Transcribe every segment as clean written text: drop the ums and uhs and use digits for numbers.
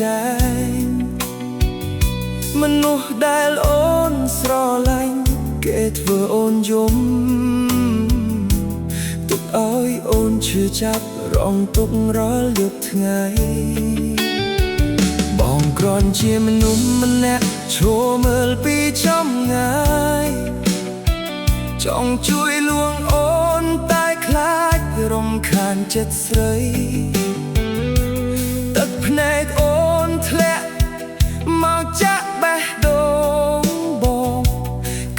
ចែងមនុស្សដែលអូនស្រឡាញ់គេធ្វើអូនយំទុកឲ្យអូនឈឺចាប់រងទុក្ខរាល់យប់ថ្ងៃបងគ្រាន់ជាមនុស្សម្នាក់ឈរមើលពីចម្ងាយចង់ជួយលួងអូនតែខ្លាចរំខានចិត្តស្រីទឹកភ្នែកអូនធ្លាក់មកចាក់បេះដូងបង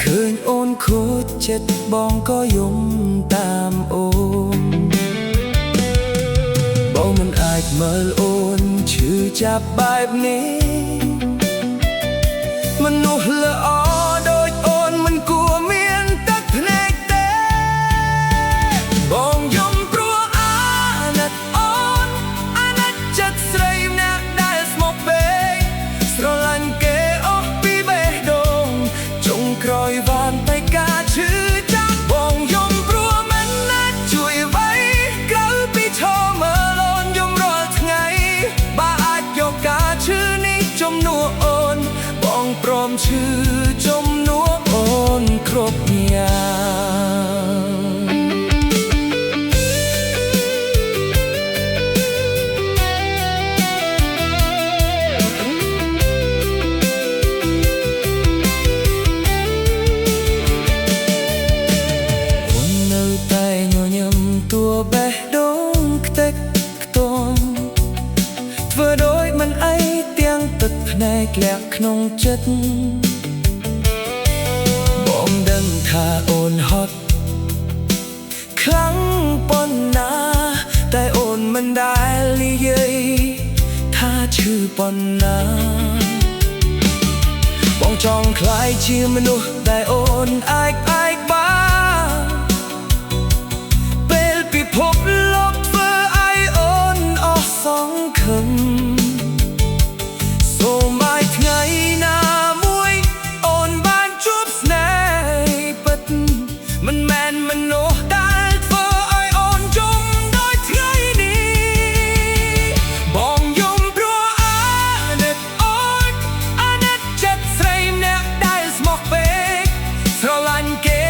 ឃើញអូនខូចចិត្តបងក៏យំតាមអូនបងមិនអាចមើលអូនឈឺចាប់បែបនេះមនុស្សល្អដូចអូនមិនគួរមានទឹកភ្នែកទេបងយំព្រោះអាណិតអូនអាណិតចិត្តស្រីម្នាក់ដែលស្មោកពេកស្រឡាញ់គេអស់ពីបេះដូងចុងក្រោយបានតែការឈឺចាប់បងយំព្រោះមិនអាចជួយអ្វីក្រៅពីឈរមើលអូនយំរាល់ថ្ងៃបើអាចយកការឈឺនេះជំនួសអូនបងព្រមឈឺជំនួសអូនគ្រប់យ៉ាងអូននៅតែញញឹមតួបេះដូងខ្ទេចខ្ទាំធ្វើដូចមិនអីទាំងទឹកភ្នែកលាក់ក្នុងចិត្តបងដឹងថាអូនហត់ខ្លាំងប៉ុណ្ណាតែអូនមិនដែលនិយាយថាឈឺប៉ុណ្ណាបងចង់ក្លាយជាមនុស្សដែលអូនអាចបានពេលពិភពលោកធ្វើឲ្យអូនអស់សង្ឃឹមសូមឲ្យថ្ងៃណាមួយអូនបានជួបស្នេហ៍ពិតមិនមែនមនុស្សដែលធ្វើឲ្យអូនយំដូចថ្ងៃនេះបងយំព្រោះអាណិតអូនអាណិតចិត្តស្រីម្នាក់ដែលស្មោះពេកស្រឡាញ់គេ